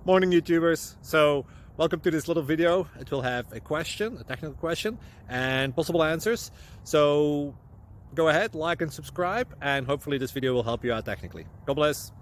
Morning YouTubers. So welcome to this little video. It will have a question, a technical question, and possible answers. So go ahead, like and subscribe, and hopefully this video will help you out technically. God bless.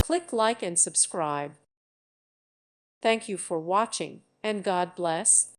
Click like and subscribe. Thank you for watching, and God bless.